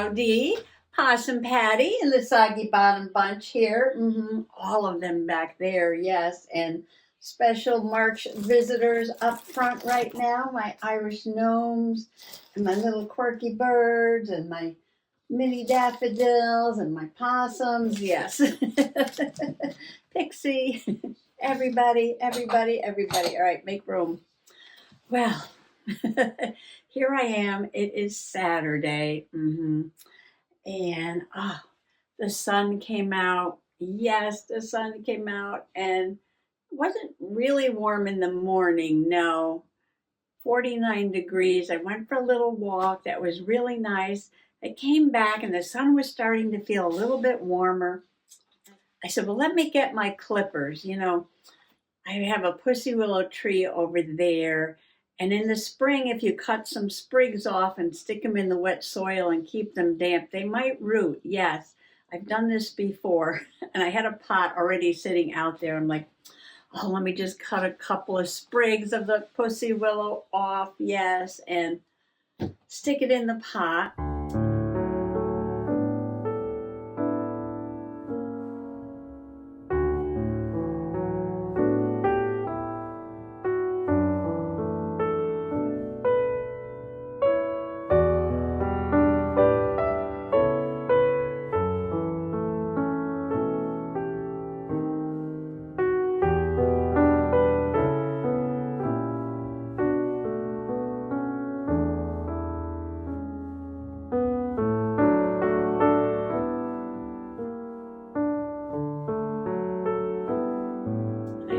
Howdy, Possum Patty and the Soggy Bottom Bunch here. All of them back there, yes. And special March visitors up front right now. My Irish gnomes and my little quirky birds and my mini daffodils and my possums. Yes. Pixie. Everybody. All right, make room. Well, here I am. It is Saturday. And the sun came out. Yes, the sun came out and it wasn't really warm in the morning. No, 49 degrees. I went for a little walk. That was really nice. I came back and the sun was starting to feel a little bit warmer. I said, well, let me get my clippers. I have a pussy willow tree over there. And in the spring, if you cut some sprigs off and stick them in the wet soil and keep them damp, they might root. Yes, I've done this before. And I had a pot already sitting out there. I'm like, oh, let me just cut a couple of sprigs of the pussy willow off. Yes, and stick it in the pot.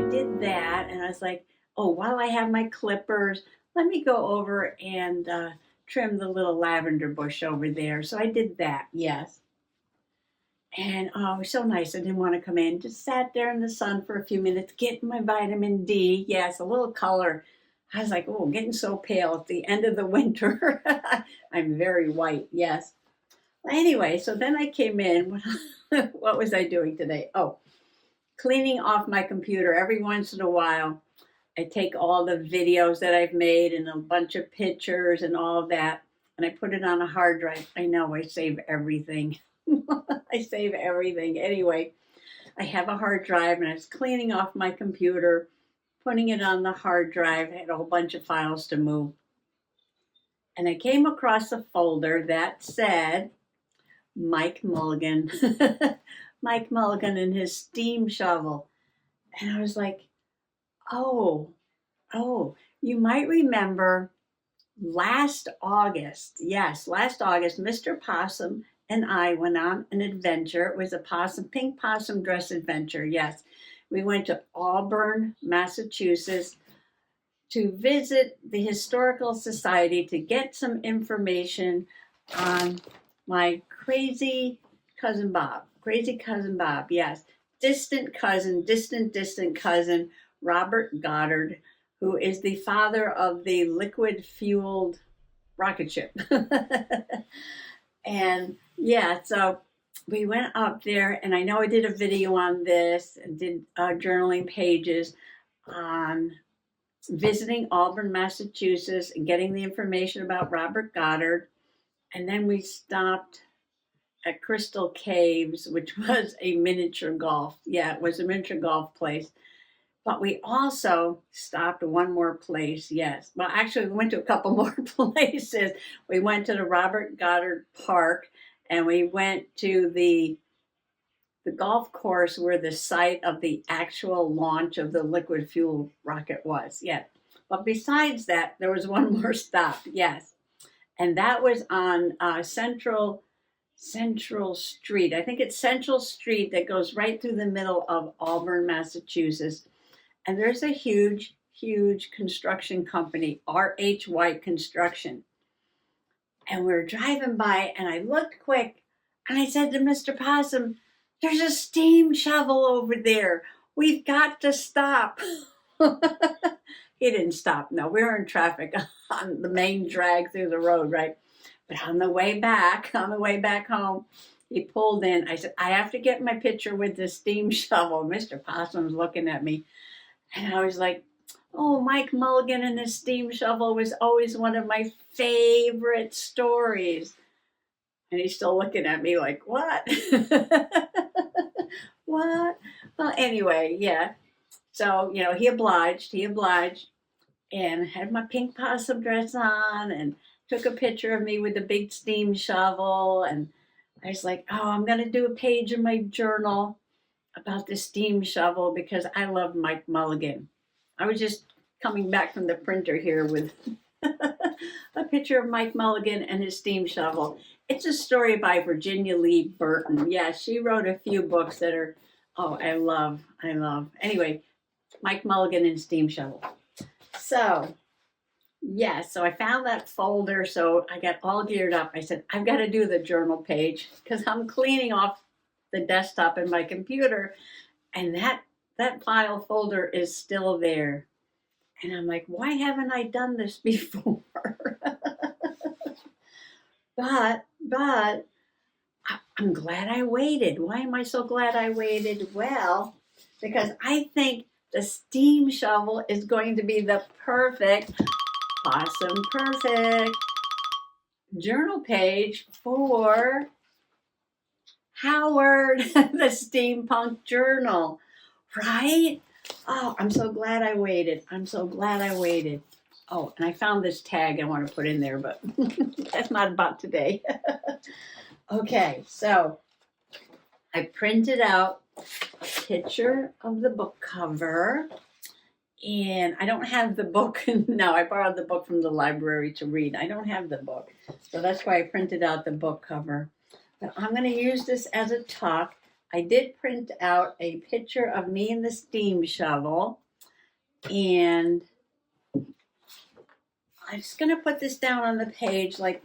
Did that, and I was like, oh, while I have my clippers, let me go over and trim the little lavender bush over there. So I did that, yes. And oh, it was so nice. I didn't want to come in. Just sat there in the sun for a few minutes, getting my vitamin D. Yes, a little color. I was like, oh, getting so pale at the end of the winter. I'm very white, yes. Anyway, so then I came in. What was I doing today? Oh, cleaning off my computer every once in a while. I take all the videos that I've made and a bunch of pictures and all of that, and I put it on a hard drive. I know I save everything. I save everything. Anyway, I have a hard drive and I was cleaning off my computer, putting it on the hard drive. I had a whole bunch of files to move. And I came across a folder that said Mike Mulligan. Mike Mulligan and his steam shovel. And I was like, oh, you might remember last August, Mr. Possum and I went on an adventure. It was a pink possum dress adventure, yes. We went to Auburn, Massachusetts to visit the Historical Society to get some information on my crazy cousin Bob, yes. Distant cousin, Robert Goddard, who is the father of the liquid-fueled rocket ship. And yeah, so we went up there, and I know I did a video on this, and did journaling pages on visiting Auburn, Massachusetts, and getting the information about Robert Goddard. And then we stopped at Crystal Caves, which was a miniature golf. Yeah, it was a miniature golf place. But we also stopped at one more place, yes. Well, actually, we went to a couple more places. We went to the Robert Goddard Park, and we went to the golf course where the site of the actual launch of the liquid fuel rocket was, yeah. But besides that, there was one more stop, yes. And that was on Central Street. I think it's Central Street that goes right through the middle of Auburn, Massachusetts. And there's a huge construction company, R.H. White Construction. And we were driving by, and I looked quick, and I said to Mr. Possum, there's a steam shovel over there. We've got to stop. He didn't stop. No, we were in traffic on the main drag through the road, right? But on the way back home, he pulled in. I said, I have to get my picture with the steam shovel. Mr. Possum's looking at me. And I was like, oh, Mike Mulligan and the steam shovel was always one of my favorite stories. And he's still looking at me like, what? What? Well, anyway, yeah. So, he obliged and had my pink possum dress on and took a picture of me with the big steam shovel. And I was like, oh, I'm going to do a page in my journal about the steam shovel because I love Mike Mulligan. I was just coming back from the printer here with a picture of Mike Mulligan and his steam shovel. It's a story by Virginia Lee Burton. Yeah, she wrote a few books that are, oh, I love. Anyway, Mike Mulligan and steam shovel. So, yeah, so I found that folder. So I got all geared up. I said, I've got to do the journal page because I'm cleaning off the desktop in my computer. And that file folder is still there. And I'm like, why haven't I done this before? but I'm glad I waited. Why am I so glad I waited? Well, because I think the steam shovel is going to be the perfect, awesome, perfect journal page for Howard, the steampunk journal, right? Oh, I'm so glad I waited. Oh, and I found this tag I want to put in there, but that's not about today. Okay, so I printed out a picture of the book cover, and I don't have the book. No, I borrowed the book from the library to read. I don't have the book, so that's why I printed out the book cover. But I'm going to use this as a talk. I did print out a picture of me and the steam shovel, and I'm just going to put this down on the page like,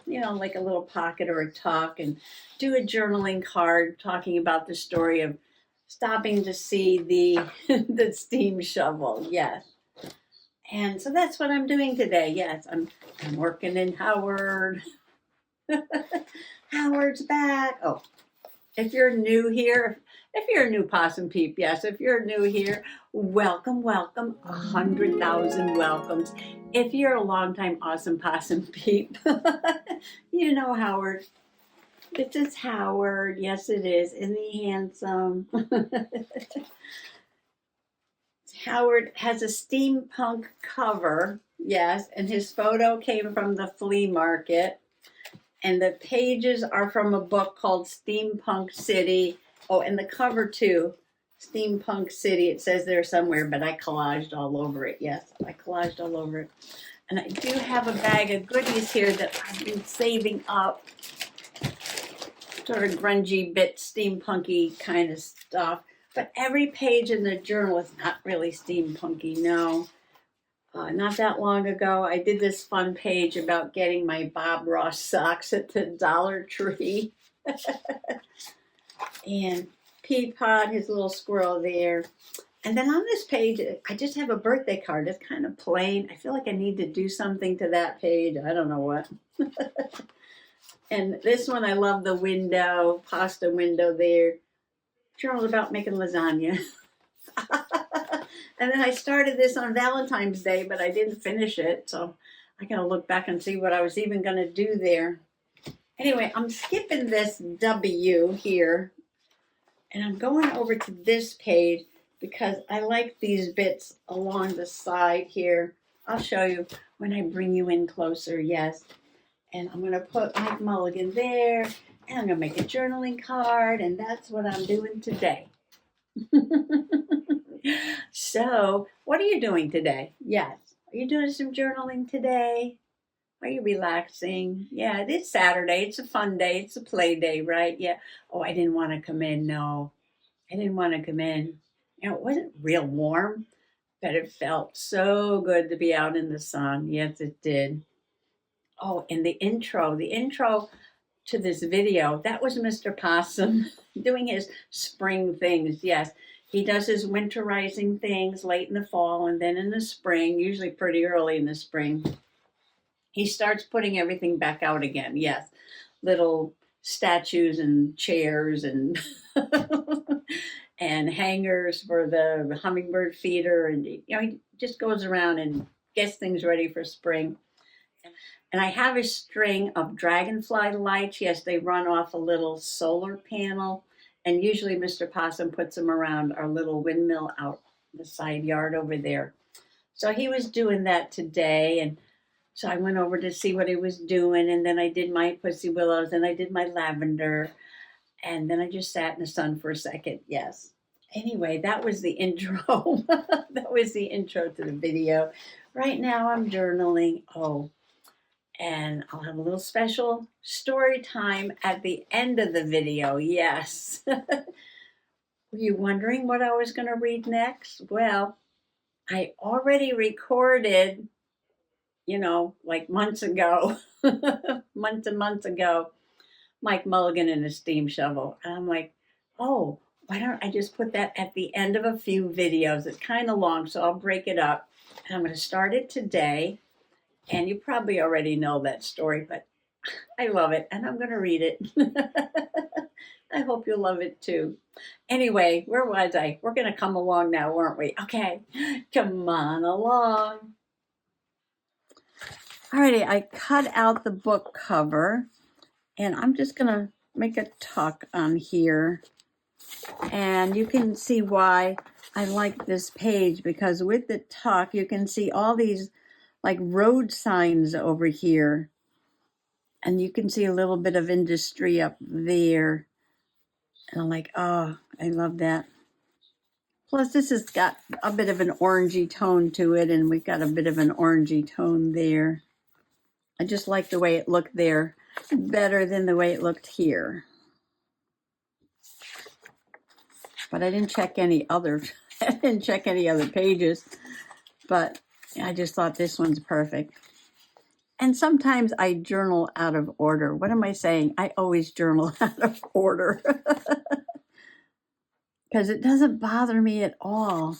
like a little pocket or a talk, and do a journaling card talking about the story of stopping to see the the steam shovel. Yes. And so that's what I'm doing today. Yes, I'm working in Howard. Howard's back. Oh, if you're new here, if you're a new possum peep, yes, if you're new here, welcome, 100,000 welcomes. If you're a longtime awesome possum peep, you know Howard. This is Howard. Yes, it is. Isn't he handsome? Howard has a steampunk cover, yes, and his photo came from the flea market. And the pages are from a book called Steampunk City. Oh, and the cover too, Steampunk City. It says there somewhere, but I collaged all over it. Yes, I collaged all over it. And I do have a bag of goodies here that I've been saving up. Sort of grungy, bit steampunky kind of stuff. But every page in the journal is not really steampunky, no. Not that long ago, I did this fun page about getting my Bob Ross socks at the Dollar Tree. And Peapod, his little squirrel there. And then on this page, I just have a birthday card. It's kind of plain. I feel like I need to do something to that page. I don't know what. And this one, I love the window, pasta window there. Journal about making lasagna. And then I started this on Valentine's Day, but I didn't finish it. So I got to look back and see what I was even going to do there. Anyway, I'm skipping this W here. And I'm going over to this page because I like these bits along the side here. I'll show you when I bring you in closer, yes. And I'm going to put Mike Mulligan there. And I'm going to make a journaling card. And that's what I'm doing today. So, what are you doing today? Yes. Are you doing some journaling today? Are you relaxing? Yeah, it is Saturday. It's a fun day. It's a play day, right? Yeah. Oh, I didn't want to come in. No, I didn't want to come in. It wasn't real warm, but it felt so good to be out in the sun. Yes, it did. Oh, and the intro to this video, that was Mr. Possum doing his spring things. Yes, he does his winterizing things late in the fall and then in the spring, usually pretty early in the spring. He starts putting everything back out again. Yes, little statues and chairs and and hangers for the hummingbird feeder. And he just goes around and gets things ready for spring. And I have a string of dragonfly lights. Yes, they run off a little solar panel. And usually Mr. Possum puts them around our little windmill out the side yard over there. So he was doing that today. And so I went over to see what he was doing. And then I did my pussy willows and I did my lavender. And then I just sat in the sun for a second. Yes. Anyway, that was the intro. That was the intro to the video. Right now I'm journaling. Oh, and I'll have a little special story time at the end of the video. Yes. Were you wondering what I was going to read next? Well, I already recorded, like months ago, months and months ago, Mike Mulligan and his steam shovel. And I'm like, oh, why don't I just put that at the end of a few videos? It's kind of long, so I'll break it up. And I'm going to start it today. And you probably already know that story, but I love it, and I'm going to read it. I hope you'll love it too. Anyway, where was I? We're going to come along now, weren't we? Okay, come on along. Alrighty, I cut out the book cover, and I'm just going to make a tuck on here. And you can see why I like this page, because with the tuck, you can see all these like road signs over here. And you can see a little bit of industry up there. And I'm like, oh, I love that. Plus, this has got a bit of an orangey tone to it, and we've got a bit of an orangey tone there. I just like the way it looked there better than the way it looked here. But I didn't check any other, I didn't check any other pages. But I just thought this one's perfect. And sometimes I journal out of order. What am I saying? I always journal out of order. Because it doesn't bother me at all.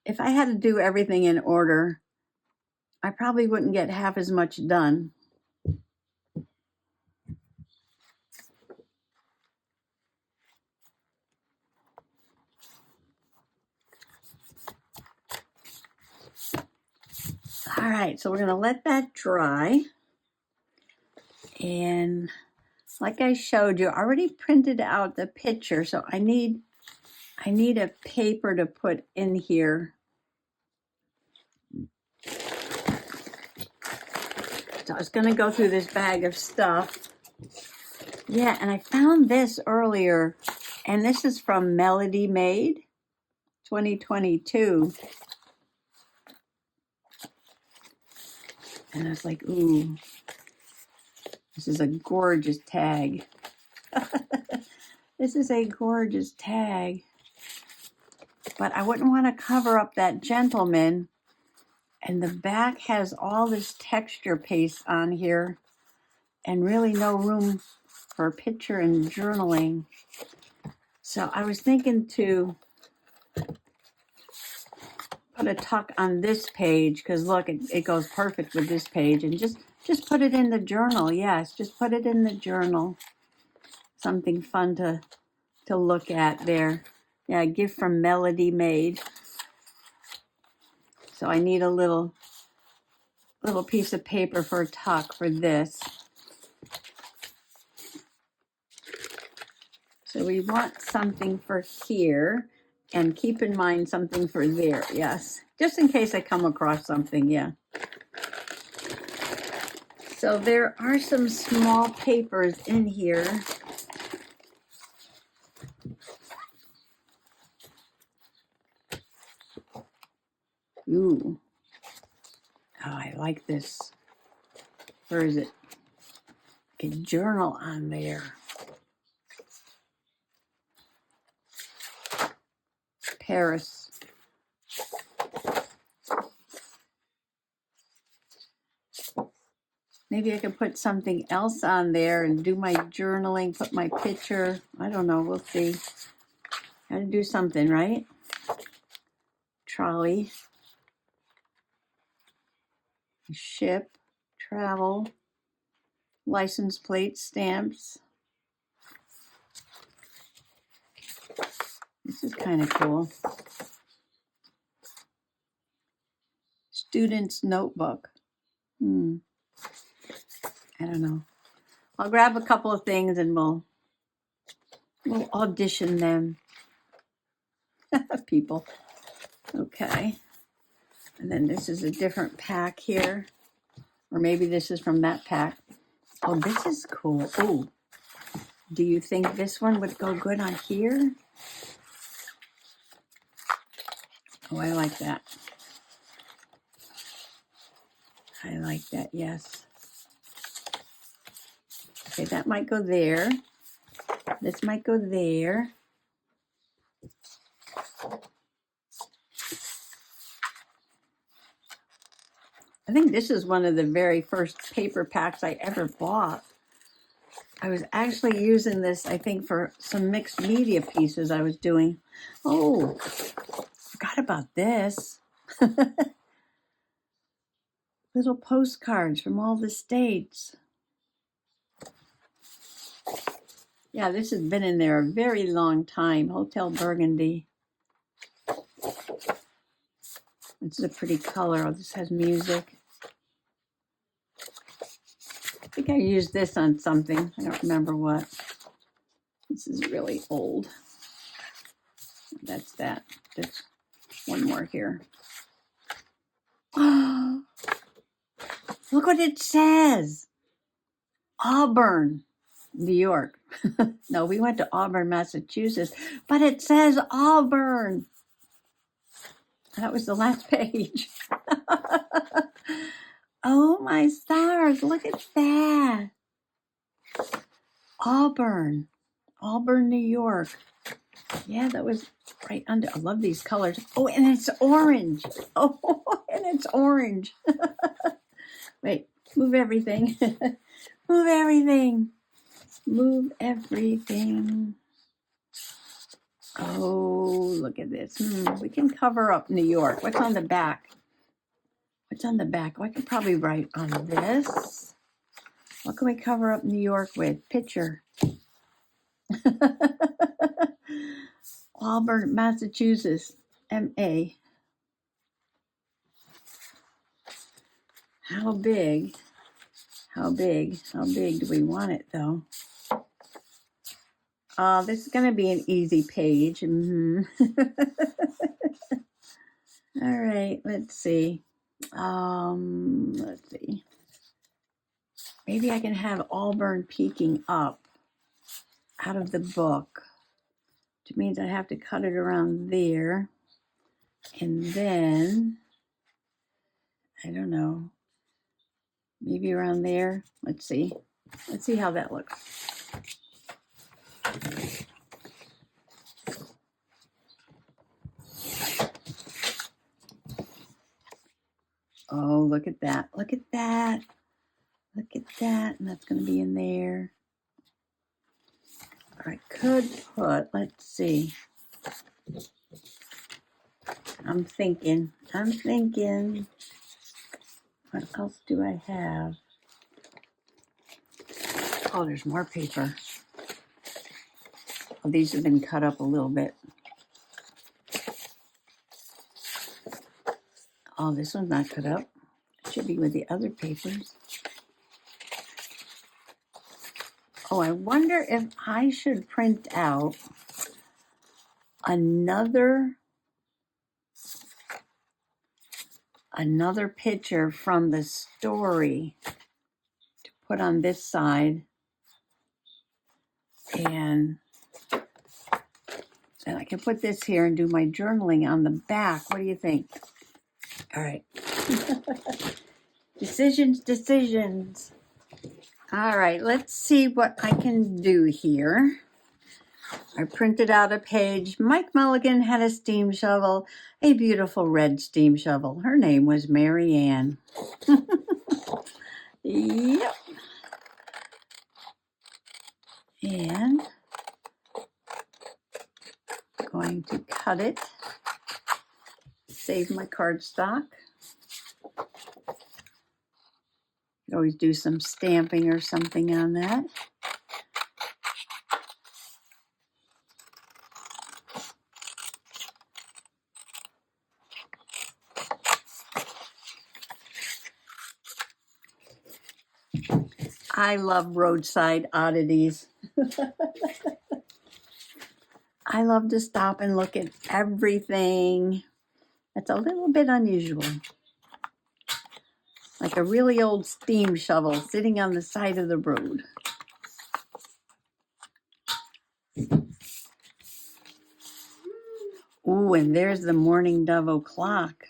If I had to do everything in order, I probably wouldn't get half as much done. All right, so we're going to let that dry. And like I showed you, I already printed out the picture, so I need a paper to put in here. So I was going to go through this bag of stuff. Yeah, and I found this earlier, and this is from Melody Made 2022. And I was like, ooh, this is a gorgeous tag. This is a gorgeous tag. But I wouldn't want to cover up that gentleman. And the back has all this texture paste on here and really no room for picture and journaling. So I was thinking to put a tuck on this page, because look, it goes perfect with this page, and just put it in the journal. Yes, just put it in the journal. Something fun to look at there. Yeah, a gift from Melody Made. So I need a little piece of paper for a tuck for this. So we want something for here, and keep in mind something for there. Yes, just in case I come across something. Yeah. So there are some small papers in here. Ooh. Oh, I like this. Where is it? Like a journal on there. Paris. Maybe I could put something else on there and do my journaling, put my picture. I don't know. We'll see. Gotta do something, right? Trolley. Ship. Travel. License plate. Stamps. This is kind of cool. Student's notebook. I don't know. I'll grab a couple of things and we'll audition them. People. Okay. And then this is a different pack here. Or maybe this is from that pack. Oh, this is cool. Oh, do you think this one would go good on here? Oh, I like that. I like that, yes. Okay, that might go there. This might go there. I think this is one of the very first paper packs I ever bought. I was actually using this, I think, for some mixed media pieces I was doing. Oh, forgot about this. Little postcards from all the states. Yeah, this has been in there a very long time. Hotel Burgundy. This is a pretty color. Oh, this has music. I think I used this on something. I don't remember what. This is really old. That's that. There's one more here. Oh, look what it says. Auburn, New York. No, we went to Auburn, Massachusetts, but it says Auburn. That was the last page. Oh my stars, look at that. Auburn, New York. Yeah, that was right under. I love these colors. Oh, and it's orange. Oh, and it's orange. Wait, move everything. Move everything. Move everything. Oh, look at this. We can cover up New York. What's on the back? What's on the back? Oh, I could probably write on this. What can we cover up New York with? Picture. Auburn, Massachusetts, MA. How big? How big do we want it though? This is going to be an easy page. All right, let's see. Let's see. Maybe I can have Auburn peeking up out of the book, which means I have to cut it around there. And then, I don't know, maybe around there. Let's see. Let's see how that looks. Oh, look at that. Look at that. Look at that. And that's going to be in there. Or I could put, let's see. I'm thinking. What else do I have? Oh, there's more paper. Oh, these have been cut up a little bit. Oh, this one's not cut up. It should be with the other papers. Oh, I wonder if I should print out another picture from the story to put on this side, and I can put this here and do my journaling on the back. What do you think? All right. Decisions. All right, let's see what I can do here. I printed out a page. Mike Mulligan had a steam shovel, a beautiful red steam shovel. Her name was Mary Ann. Yep. And I'm going to cut it. Save my cardstock. Could always do some stamping or something on that. I love roadside oddities. I love to stop and look at everything. It's a little bit unusual. Like a really old steam shovel sitting on the side of the road. Ooh, and there's the mourning dove o'clock.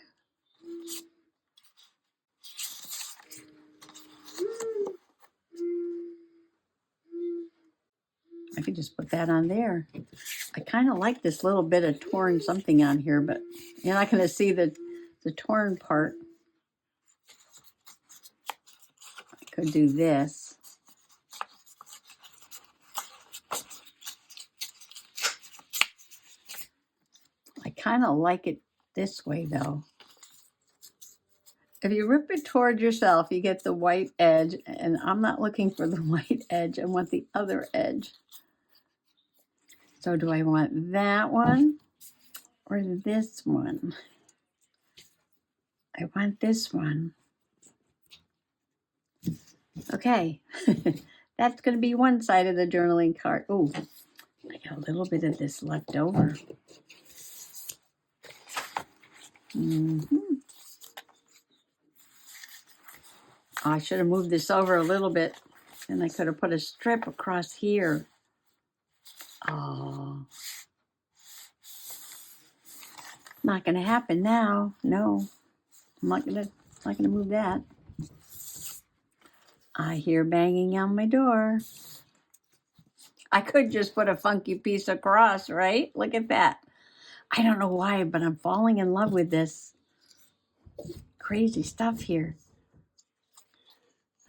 I could just put that on there. I kind of like this little bit of torn something on here, but you're not going to see the torn part. I could do this. I kind of like it this way, though. If you rip it toward yourself, you get the white edge, and I'm not looking for the white edge. I want the other edge. So do I want that one or this one? I want this one. Okay, that's going to be one side of the journaling card. Oh, I got a little bit of this left over. I should have moved this over a little bit, and I could have put a strip across here. Oh, not going to happen now. No, I'm not going to move that. I hear banging on my door. I could just put a funky piece across, right? Look at that. I don't know why, but I'm falling in love with this crazy stuff here.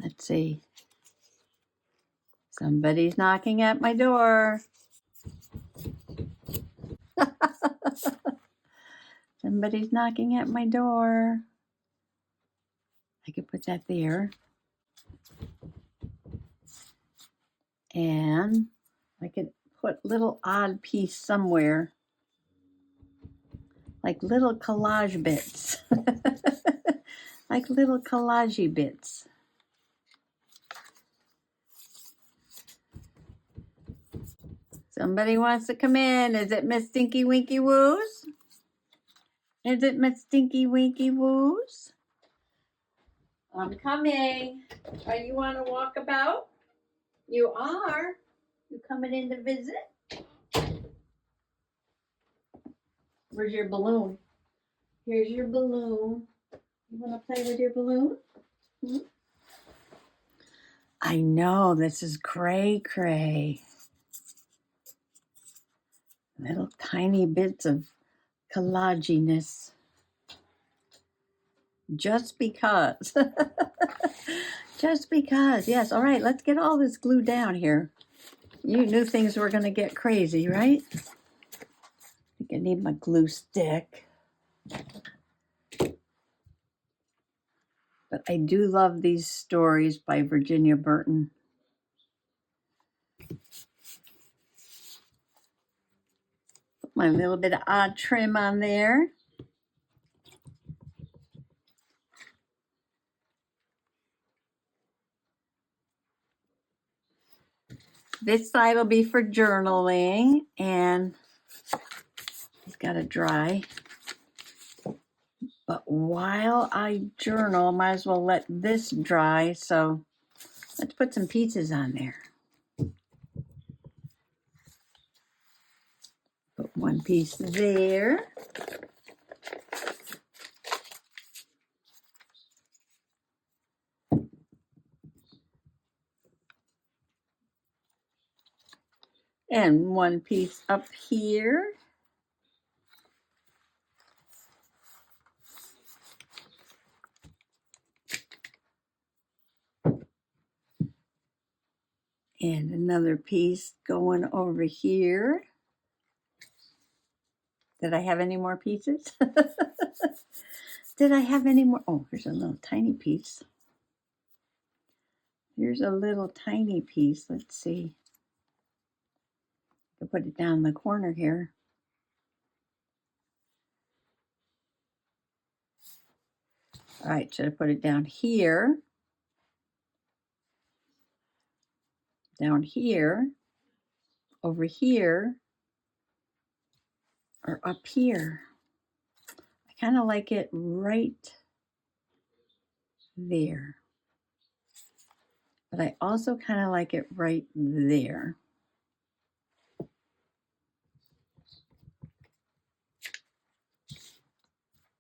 Let's see. Somebody's knocking at my door. Somebody's knocking at my door. I could put that there. And I could put little odd piece somewhere. Like little collage bits. Like little collagey bits. Somebody wants to come in. Is it Miss Stinky Winky Woos? Is it Miss Stinky Winky Woos? I'm coming. Are you on a walkabout? You are. You coming in to visit? Where's your balloon? Here's your balloon. You want to play with your balloon? Hmm? I know, this is cray. Little tiny bits of collaginess. Just because. Just because. Yes, all right, let's get all this glued down here. You knew things were going to get crazy, right? I think I need my glue stick. But I do love these stories by Virginia Burton. Put my little bit of odd trim on there. This side will be for journaling, and it's got to dry. But while I journal, I might as well let this dry. So let's put some pieces on there. Put one piece there. And one piece up here. And another piece going over here. Did I have any more pieces? Did I have any more? Oh, here's a little tiny piece. Here's a little tiny piece. Let's see. I'll put it down in the corner here. All right, should I put it down here? down here, over here, or up here. I kind of like it right there. But I also kind of like it right there.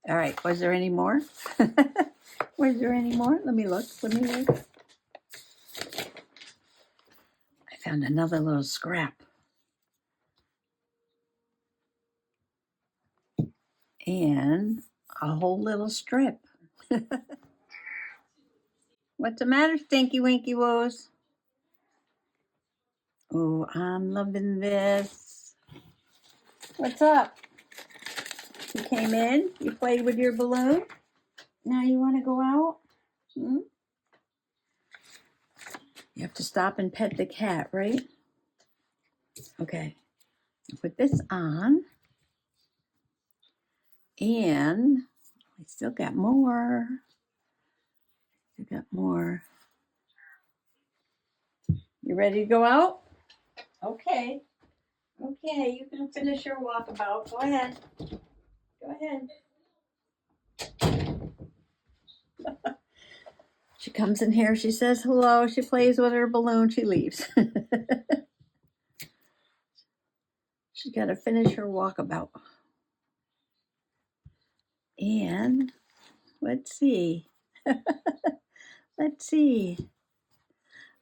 All right, was there any more? Was there any more? Let me look. I found another little scrap. And a whole little strip. What's the matter, Stinky Winky Woes? Oh, I'm loving this. What's up? You came in, you played with your balloon. Now you want to go out? Hmm? You have to stop and pet the cat, right? Okay. Put this on. And I still got more. You ready to go out? Okay. Okay, you can finish your walkabout. Go ahead. Go ahead. She comes in here, she says hello, she plays with her balloon, she leaves. She's got to finish her walkabout. And let's see. Let's see.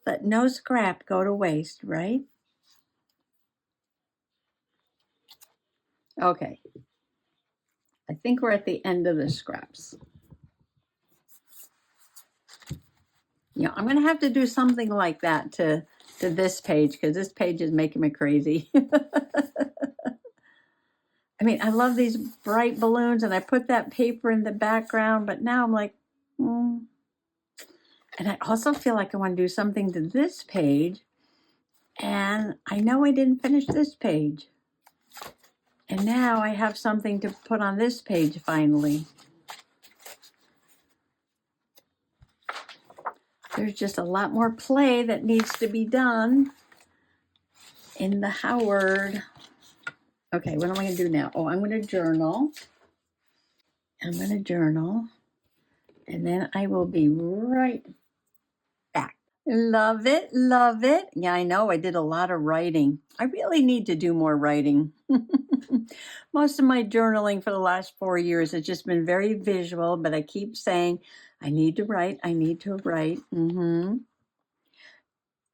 Let no scrap go to waste, right? Okay. I think we're at the end of the scraps. You know, I'm going to have to do something like that to this page because this page is making me crazy. I mean, I love these bright balloons and I put that paper in the background, but now I'm like, And I also feel like I want to do something to this page. And I know I didn't finish this page. And now I have something to put on this page finally. There's just a lot more play that needs to be done in the Howard. Okay, what am I going to do now? Oh, I'm going to journal. And then I will be right back. Love it, love it. Yeah, I know I did a lot of writing. I really need to do more writing. Most of my journaling for the last 4 years has just been very visual, but I keep saying, I need to write, I need to write.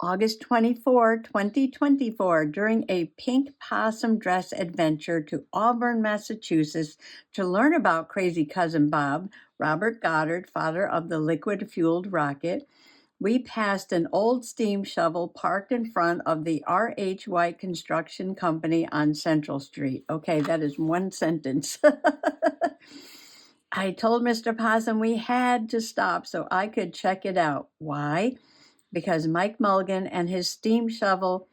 August 24, 2024, during a pink possum dress adventure to Auburn, Massachusetts, to learn about Crazy Cousin Bob, Robert Goddard, father of the liquid-fueled rocket, we passed an old steam shovel parked in front of the R.H. White Construction Company on Central Street. Okay, that is one sentence. I told Mr. Possum we had to stop so I could check it out. Why? Because Mike Mulligan and his steam shovel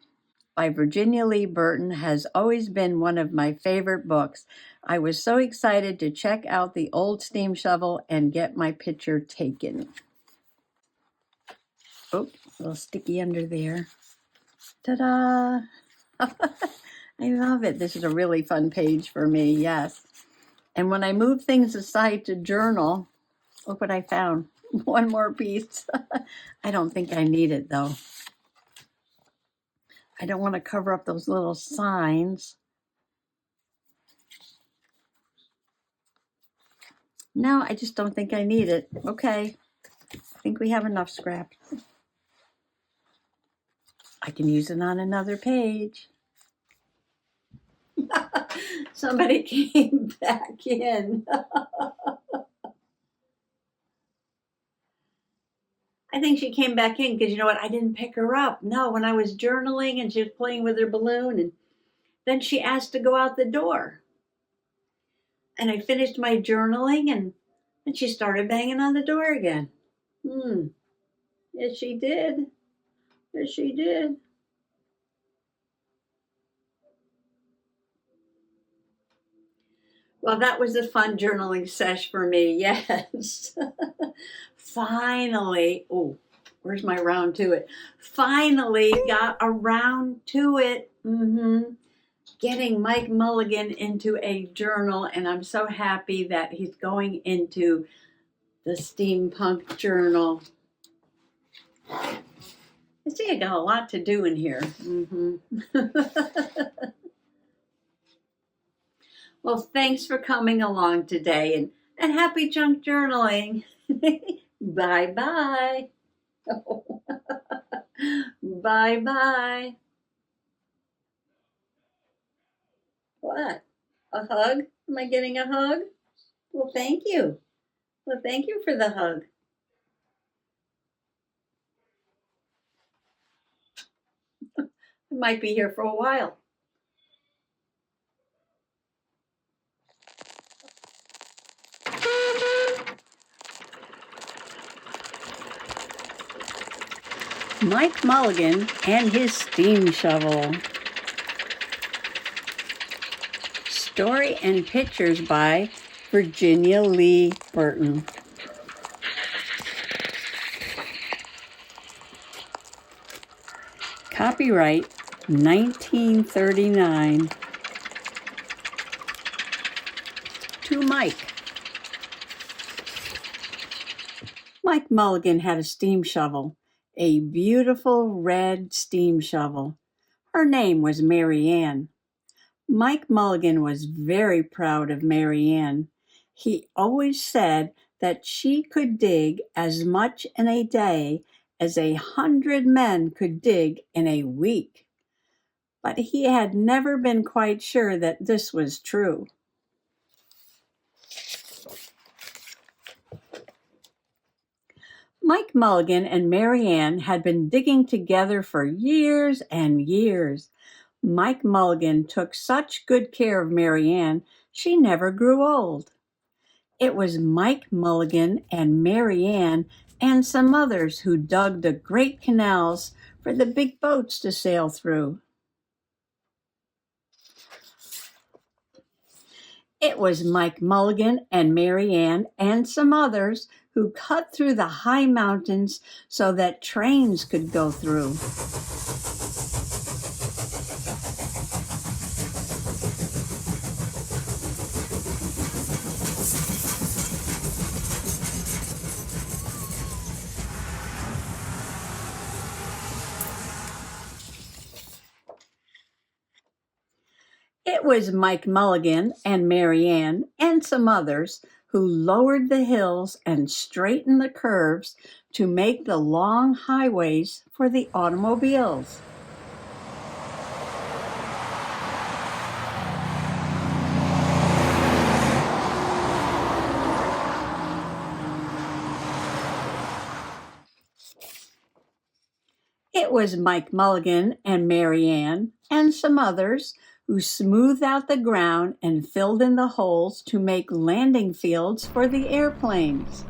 by Virginia Lee Burton has always been one of my favorite books. I was so excited to check out the old steam shovel and get my picture taken. Oh, a little sticky under there. Ta-da! I love it. This is a really fun page for me, yes. And when I move things aside to journal, look what I found. One more piece. I don't think I need it, though. I don't want to cover up those little signs. No, I just don't think I need it. Okay. I think we have enough scrap. I can use it on another page. Somebody came back in. I think she came back in because you know what? I didn't pick her up. No, when I was journaling and she was playing with her balloon, and then she asked to go out the door. And I finished my journaling, and then she started banging on the door again. Yes, she did. Yes, she did. Well, that was a fun journaling sesh for me. Yes. Finally. Oh, Where's my round to it? Finally got around to it. Getting Mike Mulligan into a journal, and I'm so happy that he's going into the steampunk journal. I see I got a lot to do in here. Well, thanks for coming along today, and happy junk journaling. Bye-bye. Bye-bye. What? A hug? Am I getting a hug? Well, thank you. Well, thank you for the hug. I might be here for a while. Mike Mulligan and his steam shovel. Story and pictures by Virginia Lee Burton. Copyright 1939. To Mike. Mike Mulligan had a steam shovel, a beautiful red steam shovel. Her name was Mary Ann. Mike Mulligan was very proud of Mary Ann. He always said that she could dig as much in a day as 100 men could dig in a week. But he had never been quite sure that this was true. Mike Mulligan and Mary Ann had been digging together for years and years. Mike Mulligan took such good care of Mary Ann, she never grew old. It was Mike Mulligan and Mary Ann and some others who dug the great canals for the big boats to sail through. It was Mike Mulligan and Mary Ann and some others who cut through the high mountains so that trains could go through. It was Mike Mulligan and Mary Ann and some others who lowered the hills and straightened the curves to make the long highways for the automobiles. It was Mike Mulligan and Mary Ann and some others who smoothed out the ground and filled in the holes to make landing fields for the airplanes.